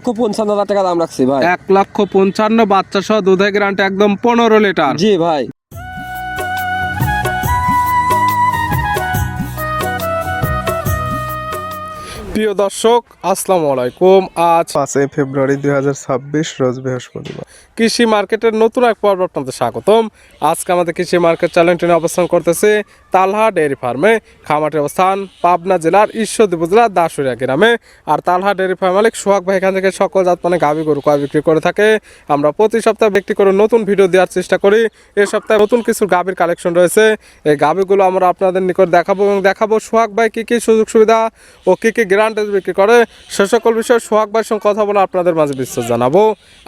1,55,000 টাকা দাম রাখছি ভাই। 1,55,000 বাচ্চা সহ দুধের গ্যারান্টি একদম 15 লিটার। জি ভাই। প্রিয় দর্শক আসসালামু আলাইকুম। আজ 5 ফেব্রুয়ারি 2026 রোজ বৃহস্পতিবার। কৃষি মার্কেটের নতুন এক পর্ব আপনাদের স্বাগতম। আজকে আমাদের কৃষি মার্কেট চ্যানেলটি অবস্থান করতেছে তালহা ডেয়ারি ফার্মে। খামারটির অবস্থান পাবনা জেলার ঈশ্বরদী উপজেলার দাসুরিয়া গ্রামে। আর তালহা ডেয়ারি ফার্ম মালিক সোহাগ ভাই এখান থেকে সকল জাত মানে গাভী গরু ক্রয় বিক্রি করে থাকে। আমরা প্রতি সপ্তাহে ব্যক্তি করে নতুন ভিডিও দেওয়ার চেষ্টা করি। এই সপ্তাহে নতুন কিছু গাভীর কালেকশন রয়েছে। এই গাভীগুলো আমরা আপনাদের নিকট দেখাবো এবং দেখাবো সোহাগ ভাই কী কী সুযোগ সুবিধা ও কী কী গ্যারান্টি বিক্রি করে সে সকল বিষয়ে সোহাগ ভাইয়ের সঙ্গে কথা বলে আপনাদের মাঝে বিস্তারিত জানাবো।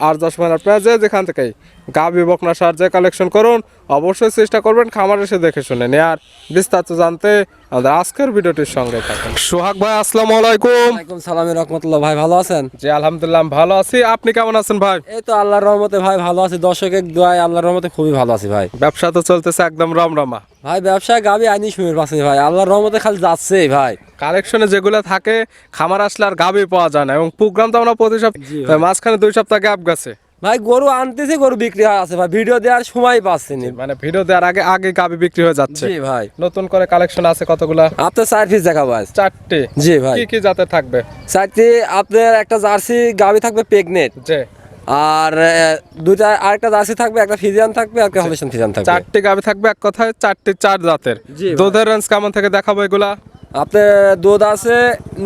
আর 10 মিনিট আপনারা যেখান থেকেই গাভী বকনা সার যে কালেকশন করুন অবশ্যই চেষ্টা করবেন খামার এসে দেখে শুনে নেয়ার। বিস্তারিত জানতে আমাদের আজকের ভিডিওটির সঙ্গে থাকুন। সোহাগ ভাই আসসালামু আলাইকুম। ওয়ালাইকুম সালাম রাহমাতুল্লাহ। ভাই ভালো আছেন? জি আলহামদুলিল্লাহ ভালো আছি। আপনি কেমন আছেন ভাই? এই তো আল্লাহর রহমতে ভাই ভালো আছি। দর্শকের দোয়ায় আল্লাহর রহমতে খুবই ভালো আছি ভাই। ব্যবসা তো চলতেছে একদম রমরমা ভাই। ব্যবসায় গাভী আইনি শুনে পাচ্ছি ভাই, আল্লাহর রহমতে খালি যাচ্ছে ভাই। কালেকশনে যেগুলো থাকে খামার আসলে আর গাভী পাওয়া যায় না এবং প্রোগ্রাম তো আমরা প্রতি সপ্তাহে মাঝখানে 2 সপ্তাহ গ্যাপ গেছে ভাই। গরু আনতেছে, গরু বিক্রি আছে ভাই, ভিডিও দেওয়ার সময় পাচ্ছি না। মানে ভিডিও দেওয়ার আগে আগে গাভী বিক্রি হয়ে যাচ্ছে। জি ভাই। নতুন করে কালেকশন আছে কতগুলা? আপনার 4 পিস দেখাবো আজ। 4টে। জি ভাই। কি কি জাতের থাকবে? 4টি আপনার একটা জার্সি গাভী থাকবে প্রেগনেন্ট, জি। আর দুইটা আরেকটা জার্সি থাকবে, একটা ফিজিয়ান থাকবে, একটা হলিস্টিয়ান ফিজিয়ান থাকবে। 4টে গাভী থাকবে এক কথায় 4টে 4 জাতের। জি ভাই। দুধের রেঞ্জ কেমন থেকে দেখাবো এগুলা? আপনার দুধ আছে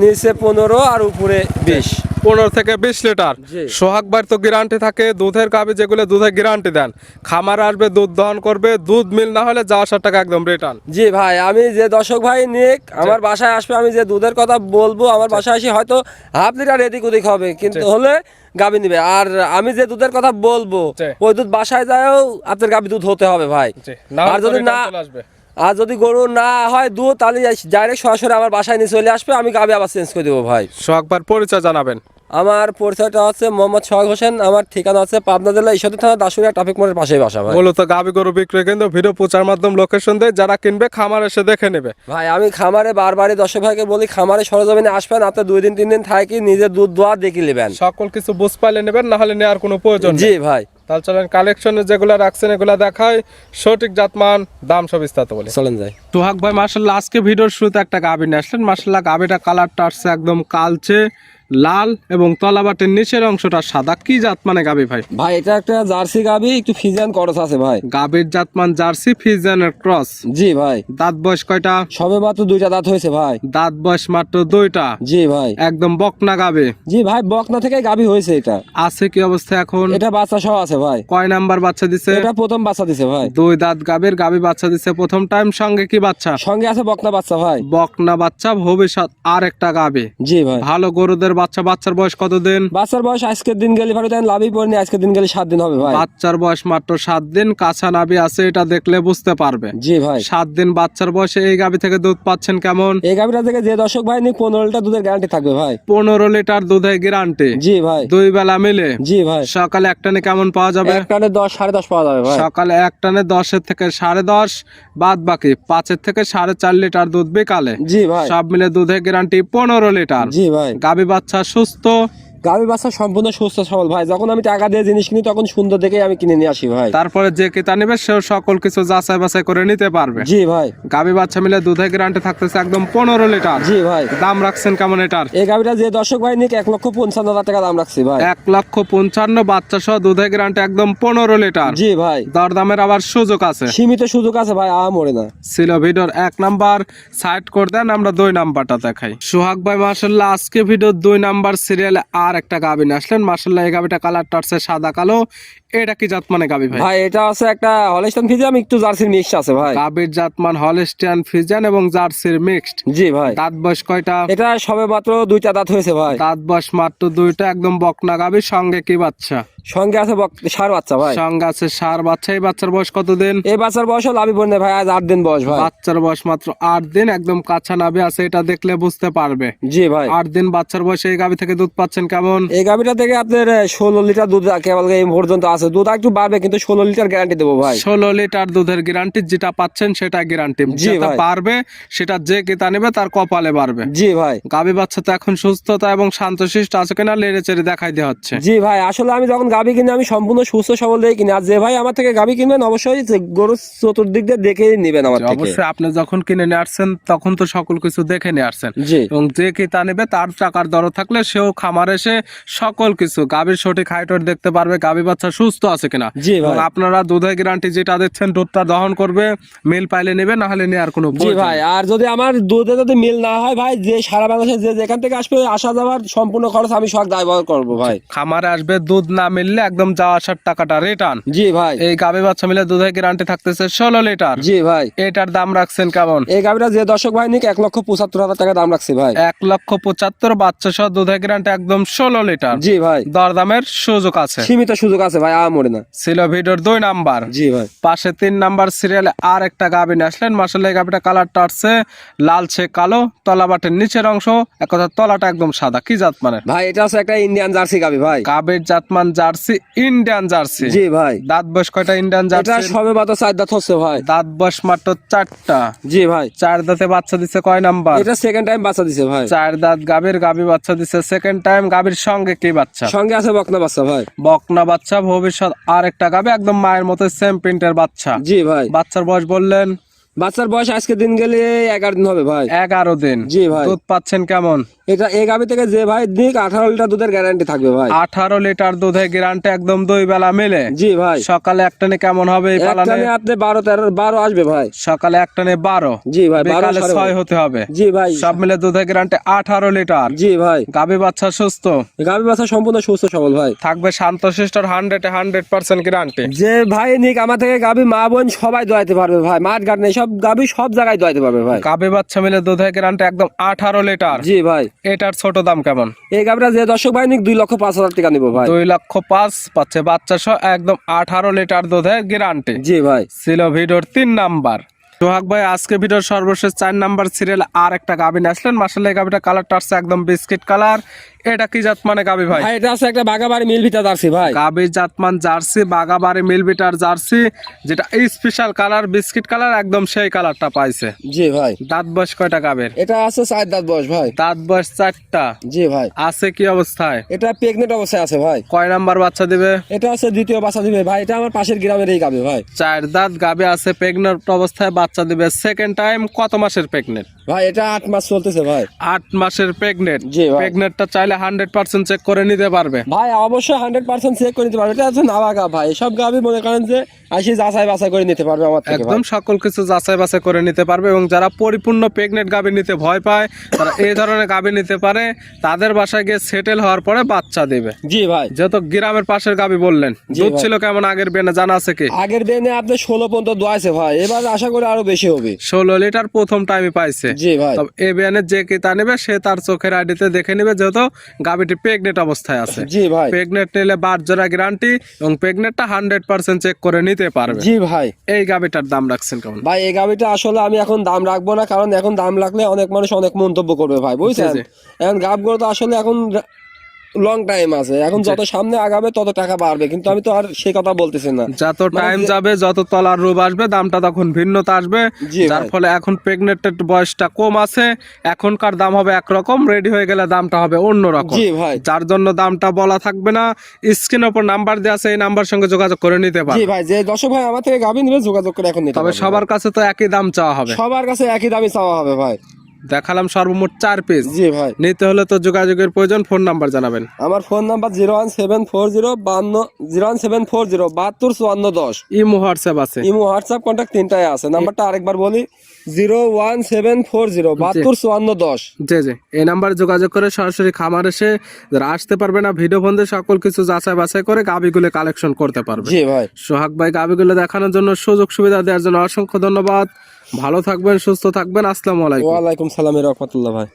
নিচে 15 আর উপরে 20। 15 থেকে 20 লিটার। জি। সোহাগ ভাইয়ের তো গ্যারান্টি থাকে দুধের গাভী যেগুলো দুধের গ্যারান্টি দেন। খামার আসবে দুধ দহন করবে, দুধ মিল না হলে যা 8 টাকা একদম রিটার্ন। জি ভাই। আমি যে দর্শক ভাই নিক আমার বাসায় আসবে, আমি যে দুধের কথা বলবো আমার বাসায় এসে হয়তো হাফ লিটার এদিক ওদিক হবে, কিন্তু হলে গাভী নিবে। আর আমি যে দুধের কথা বলবো ওই দুধ বাসায় যায়ও আপনার গাভী দুধ হতে হবে ভাই। আর যদি না আর যদি গরু না হয় দুধ, তাহলে ডাইরেক্ট সরাসরি আমার বাসায় নিয়ে চলে আসবে, আমি গাভী আবার চেঞ্জ করে দেবো ভাই। সোহাগ ভাইয়ের পরিচয় জানাবেন। আমার পরিচয়টা হচ্ছে মোহাম্মদ সোহাগ হোসেন। আমার ঠিকানা হচ্ছে পাবনা জেলা ঈশ্বরদী থানা দাসুরিয়া ট্রাফিক মোড়ের পাশেই বাসা ভাই। মূলত গাভী গরু বিক্রি কিন্তু ভিডিও প্রচার মাধ্যম লোকেশন দেয়, যারা কিনবে খামার এসে দেখে নেবে ভাই। আমি খামারে বারবারই দর্শক ভাইকে বলি খামারে সরজমিনে আসবেন, আপনি 2 দিন 3 দিন থাকি নিজে দুধ দোয়া দেখে নেবেন, সকল কিছু বুঝ পাইলে নেবেন, না হলে নেওয়ার কোনো প্রয়োজন নেই। জি ভাই। তাহলে চলেন কালেকশনে যেগুলো রাখছেন এগুলো দেখায়, সঠিক জাতমান দাম সব বিস্তারিত বলে চলেন যাই। সোহাগ ভাই মাশাআল্লাহ আজকে ভিডিওর শুরুতে একটা গাভী নিয়ে আসলেন। মাশাআল্লাহ গাভীটা কালারটা আসছে একদম কালচে লাল এবং তলাবাটের নিচের অংশটা সাদা। কি জাত মানে গাভী ভাই? ভাই এটা একটা জার্সি গাভী, একটু ফিজিয়ান ক্রস আছে ভাই। গাভীর জাতমান জার্সি ফিজিয়ানের ক্রস। জি ভাই। দাঁত বয়স কয়টা? সবে মাত্র 2টা দাঁত হয়েছে ভাই। দাঁত বয়স মাত্র 2টা। জি ভাই। একদম বকনা গাভী। জি ভাই, বকনা থেকে গাভী হয়েছে। এটা আছে কি অবস্থা এখন? এটা বাচ্চা সহ আছে ভাই। কয় নাম্বার বাচ্চা দিছে? এটা প্রথম বাচ্চা দিছে ভাই। 2 দাঁত গাভীর গাভী বাচ্চা দিছে প্রথম টাইম। সঙ্গে কি বাচ্চা? সঙ্গে আছে বকনা বাচ্চা ভাই। বকনা বাচ্চা ভবিষ্যৎ আর একটা গাভী। জি ভাই। ভালো গরুদের বাচ্চা। বাচ্চার বয়স কতদিন? বাচ্চার বয়স আজকের দিন গেলে ভালো, লাভই পড়েনি, আজকের দিন গেলে 7 দিন হবে ভাই। বাচ্চার বয়স মাত্র 7 দিন। কাঁচা নাভি আছে, এটা দেখলে বুঝতে পারবে। জি ভাই। 7 দিন বাচ্চার বয়সে এই গাভী থেকে দুধ পাচ্ছেন কেমন? এই গাভীটা থেকে যে দর্শক ভাই নি 15 লিটার দুধের গ্যারান্টি থাকবে ভাই। 15 লিটার দুধের গ্যারান্টি। জি ভাই। 2 বেলা মিলে। জি ভাই। সকালে এক টানে কেমন পাওয়া যাবে? এক টানে 10 10.5 পাওয়া যাবে ভাই। সকালে এক টানে 10 এর থেকে 10.5, বাদ বাকি 5 এর থেকে 4.5 লিটার দুধ বিকালে। জি ভাই। সব মিলে দুধের গ্যারান্টি 15 লিটার। জি ভাই। গাভী বাচ্চা সুস্থ। গাভী বাচ্চা সম্পূর্ণ সুস্থ সবল ভাই। যখন আমি টাকা দিয়ে জিনিস কিনি তখন সুন্দর দেখে আমি কিনে নিয়ে আসি ভাই। তারপরে যে ক্রেতা নেবে সেও সকল কিছু যাচাই বাছাই করে নিতে পারবে। জি ভাই। গাভী বাচ্চা মিলে দুধের গ্যারান্টি থাকতেছে একদম 15 লিটার। জি ভাই। দাম রাখছেন কেমন এটার? এই গাভীটা যে দর্শক ভাই নিক 1,55,000 টাকা দাম রাখছি ভাই। 1,55,000 বাচ্চা সহ দুধের গ্যারান্টি একদম 15 লিটার। জি ভাই। দরদামের আবার সুযোগ আছে, সীমিত সুযোগ আছে ভাই, মরে না। ছিল ভিডিওর 1 নাম্বার সাইড করে দেন, আমরা 2 নাম্বারটা দেখাই। সোহাগ ভাই মাশাআল্লাহ আজকে ভিডিওর 2 নাম্বার সিরিয়ালে আর একটা গাভী নিয়ে আসলেন। মাশাআল্লাহ এই গাভীটা কালারটা আছে সাদা কালো। এটা কি জাতমানে গাভী ভাই? ভাই এটা আছে একটা হলিস্টিয়ান ফিজিয়ান, একটু জার্সির মিক্স আছে ভাই। গাভীর জাতমান হলিস্টিয়ান ফিজিয়ান এবং জার্সির মিক্সড। জি ভাই। দাঁত বয়স কয়টা? এটা সবে মাত্র 2টা দাঁত হয়েছে ভাই। দাঁত বয়স মাত্র 2টা। একদম বকনা গাভী। সঙ্গে কি বাচ্চা? সঙ্গে আছে ষাঁড় বাচ্চা ভাই। সঙ্গে আছে ষাঁড় বাচ্চা। এই বাচ্চার বয়স কতদিন? এই বাচ্চার বয়স হলো আমি বলি না ভাই, আজ 8 দিন বয়স ভাই। বাচ্চার বয়স মাত্র 8 দিন, একদম কাঁচা নাভি আছে, এটা দেখলে বুঝতে পারবে। জি ভাই। 8 দিন বাচ্চার বয়সে এই গাভী থেকে দুধ পাচ্ছেন কেমন? এই গাভীটা থেকে আপনার 16 লিটার দুধ কেবল এই পর্যন্ত আছে। দুধ একটু বাড়বে, কিন্তু 16 লিটার গ্যারান্টি দেবো ভাই। 16 লিটার দুধের গ্যারান্টি, যেটা পাচ্ছেন সেটা গ্যারান্টি। জি যেটা ভাই। পারবে সেটা যে কেতা নেবে তার কপালে বাড়বে। জি ভাই। গাভী বাচ্চা তো এখন সুস্থতা এবং শান্তশিষ্ট আছে কিনা লেড়ে চেড়ে দেখাই দেওয়া হচ্ছে। জি ভাই, আসলে আমি যখন গাভী কিনি আমি সম্পূর্ণ সুস্থ সবল দিয়ে কিনি। আর যে ভাই আমার থেকে গাভী কিনবেন অবশ্যই গরু চতুর্দিক দিয়ে দেখে নিবেন আমার থেকে। অবশ্যই আপনি যখন কিনে নিয়ে আসছেন তখন তো সকল কিছু দেখে নিয়ে আসছেন, জি। এবং যে কেতা নেবে তার টাকার দর থাকলে সেও খামার এসে সকল কিছু গাভীর সঠিক হাইট ওয়েট দেখতে পারবে, গাভী বাচ্চা সুস্থ আছে কিনা। জি ভাই। এবং আপনারা দুধের গ্যারান্টি যেটা দিচ্ছেন, দুধটা দহন করবে, মিল পাইলে নেবে, না হলে নেওয়ার কোনো জি প্রয়োজন ভাই, নেই। আর যদি আমার দুধে যদি মিল না হয় ভাই, যে সারা বাংলাদেশে যে যেখান থেকে আসবে আসা যাওয়ার সম্পূর্ণ খরচ আমি সব দায়বহন করবো ভাই। খামারে আসবে, দুধ না মিললে একদম যাওয়া আসার টাকাটা রিটার্ন। জি ভাই। এই গাভী বাচ্চা মিলে দুধের গ্যারান্টি থাকতেছে 16 লিটার। জি ভাই। এটার দাম রাখছেন কেমন? এই গাভীটা যে দর্শক ভাই নিক 1,75,000 টাকা দাম রাখছি ভাই। 1,75,000 বাচ্চা সহ দুধের গ্যারান্টি একদম 16 লিটার। জি ভাই। দরদামের সুযোগ আছে, সীমিত সুযোগ আছে ভাই, আমরে না। ছিল ভিডিওর 2 নাম্বার। জি ভাই। পাশে 3 নাম্বার সিরিয়ালে আর একটা গাভী নিয়ে আসলেন। মাশাআল্লাহ, এই গাভীটা কালারটা আসছে লালচে কালো, তলা বাটের নিচের অংশ এক কথা তলাটা একদম সাদা। কি জাত মানের? ভাই এটা হচ্ছে একটা ইন্ডিয়ান জার্সি গাভী ভাই। গাভীর জাতমান জার্সি, ইন্ডিয়ান জার্সি। জি ভাই। দাঁত বয়স কয়টা ইন্ডিয়ান এটা জার্সি? সবে মাত্র 4 দাঁত হচ্ছে ভাই। দাঁত বয়স মাত্র 4টা। জি ভাই। 4 দাঁতে বাচ্চা দিছে কয় নাম্বার? এটা সেকেন্ড টাইম বাচ্চা দিছে ভাই। 4 দাঁত গাভী বাচ্চা দিছে সেকেন্ড টাইম। গাভীর সঙ্গে কি বাচ্চা? সঙ্গে আছে বকনা বাচ্চা ভাই। বকনা বাচ্চা। ভবিষ্যৎ আর একটা গাভী একদম মায়ের মতো সেম প্রিন্টের বাচ্চা। জি ভাই। বাচ্চার বয়স বললেন? বাচ্চার বয়স আজকে দিন গেলে 11 দিন হবে ভাই। 11 দিন। জি ভাই। দুধ পাচ্ছেন কেমন? এটা এই গাভী থেকে যে ভাই দিক 18 লিটার দুধের গ্যারান্টি থাকবে ভাই। 18 লিটার দুধের গ্যারান্টি একদম 2 বেলা মিলে। জি ভাই। সকালে একটানে কেমন হবে এই পালানে? একটানে আপনি 12 আসবে ভাই। সকালে একটানে 12। জি ভাই। 12 বিকালে সাড়ে 6 হতে হবে। জি ভাই। সব মিলে দুধের গ্যারান্টি 18 লিটার। জি ভাই। গাভী বাচ্চা সুস্থ, গাভী বাচ্চা সম্পূর্ণ সুস্থ সবল ভাই। থাকবে শান্তশিষ্টর 100% গ্যারান্টি। যে ভাই নিক আমার থেকে গাভী মা বোন সবাই দোয়াইতে পারবে ভাই। মাঠ ঘাট নেই, সব গাভী সব জায়গায় দোয়াইতে পারবে ভাই। গাভী বাচ্চা মিলে দুধের গ্যারান্টি একদম 18 লিটার। জি ভাই। এটার ছোট দাম কেমন? এই গাভীটা যে দর্শক ভাই নিক 2,05,000 টাকা নিবো ভাই। 2,05,000 পাচ্ছে বাচ্চা সহ একদম 18 লিটার দুধের গ্যারান্টি। জি ভাই। ছিল ভিডিওর 3 নাম্বার। সোহাগ ভাই, আজকে ভিডিওর সর্বশেষ 4 নাম্বার সিরিয়াল আর একটা গাভী নিয়ে আসলেন। মাশাআল্লাহ, এই গাভীটা কালারটা আসছে একদম বিস্কিট কালার। এটা কি জাত মানে গাভী ভাই? ভাই এটা আছে একটা বাগাবাড়ি মিল ভিটা জার্সি ভাই। গাভী জাতমান জার্সি, বাগাবাড়ি মিলবিটার জার্সি, যেটা স্পেশাল কালার বিস্কিট কালার, একদম সেই কালারটা পাইছে। জি ভাই। দাঁত বয়স কয়টা গাভীর? এটা আছে 4 দাঁত বয়স ভাই। দাঁত বয়স 4টা। জি ভাই। আছে কি অবস্থায়? এটা প্রেগনেন্ট অবস্থায় আছে ভাই। কয় নাম্বার বাচ্চা দিবে? এটা আছে দ্বিতীয় বাচ্চা দিবে ভাই। এটা আমার পাশের গ্রামের এই গাভী ভাই। 4 দাঁত গাভী আছে, প্রেগনেন্ট অবস্থায় বাচ্চা দিবে সেকেন্ড টাইম। কত মাসের প্রেগনেন্ট? ভাই এটা 8 মাস চলতেছে ভাই। 8 মাসের প্রেগনেন্ট। জি ভাই। প্রেগনেন্টটা চাইলে 100% চেক করে নিতে পারবে। ভাই অবশ্যই 100% চেক করে নিতে পারবে। এটা আছে নাবাগা ভাই। সব গাভী মনে করেন যে আসি যাচাই বাছাই করে নিতে পারবে আমার থেকে ভাই। একদম সকল কিছু যাচাই বাছাই করে নিতে পারবে। এবং যারা পরিপূর্ণ প্রেগনেন্ট গাভী নিতে ভয় পায়, তারা এই ধরনের গাভী নিতে পারে। তাদের বাসায় গিয়ে সেটেল হওয়ার পরে বাচ্চা দেবে। জি ভাই। যেহেতু গ্রামের পাশের গাভী বললেন, জি দুধ ভাই। ছিল কেমন আগের বেনে জানা আছে কি? আগের দিনে আপনি 16 পর্যন্ত দোয়াইছে ভাই। এবার আশা করি আরো বেশি হবে। 16 লিটার প্রথম টাইমে পাইছে। জি ভাই। তবে এই বেনে যে কেতা নেবে সে তার চোখের আইডিতে দেখে নেবে, যেহেতু গাভীটি প্রেগনেন্ট অবস্থায় আছে। জি ভাই। প্রেগনেন্ট নিলে 12 জোড়া গ্যারান্টি এবং প্রেগনেন্টটা 100% চেক করে নিতে পারবে। জি ভাই। এই গাভীটার দাম রাখছেন কেমন? ভাই এই গাভীটা আসলে আমি এখন দাম রাখবো না, কারণ এখন দাম রাখলে অনেক মানুষ অনেক মন্তব্য করবে ভাই, বুঝছেন। জি, জি। এখন গাভগুলো তো আসলে এখন লং টাইম আছে। এখন যত সামনে আগাবে তত টাকা বাড়বে, কিন্তু আমি তো আর সেই কথা বলতেছি না। যত টাইম যাবে, যত তলার রূপ আসবে, দামটা তখন ভিন্নতা আসবে। জি যার ভাই। ফলে এখন প্রেগনেন্টের বয়সটা কম আছে, এখনকার দাম হবে একরকম, রেডি হয়ে গেলে দামটা হবে অন্যরকম। জি ভাই। যার জন্য দামটা বলা থাকবে না। স্ক্রিনের উপর নাম্বার দেওয়া আছে, এই নাম্বার সঙ্গে যোগাযোগ করে নিতে জি পারবে। ভাই, যে দর্শক ভাই আমার থেকে গাভী নিবে যোগাযোগ করে এখন নিতে তবে পারবে সবার ভাই। কাছে তো একই দাম চাওয়া হবে। সবার কাছে একই দামই চাওয়া হবে ভাই। দেখালাম সর্বমোট 4 পিস। জি ভাই। নিতে হলে তো যোগাযোগের প্রয়োজন। ফোন নাম্বার জানাবেন। আমার ফোন নাম্বার 01740 ইমো হোয়াটসঅ্যাপ আছে। ইমো হোয়াটসঅ্যাপ কন্ট্যাক্ট তিনটাই আছে। নাম্বারটা আরেকবার বলি 01740 জি জি, এই নাম্বারে যোগাযোগ করে সরাসরি খামার এসে যারা আসতে পারবে না, ভিডিও ফোন দিয়ে সকল কিছু যাচাই বাছাই করে গাবিগুলো কালেকশন করতে পারবে। জি ভাই। সোহাগ ভাই গাবিগুলো দেখানোর জন্য, সুযোগ সুবিধা দেওয়ার জন্য অসংখ্য ধন্যবাদ। ভালো থাকবেন, সুস্থ থাকবেন। আসসালামু আলাইকুম। ওয়ালাইকুম সালাম রাহমাতুল্লাহ ভাই।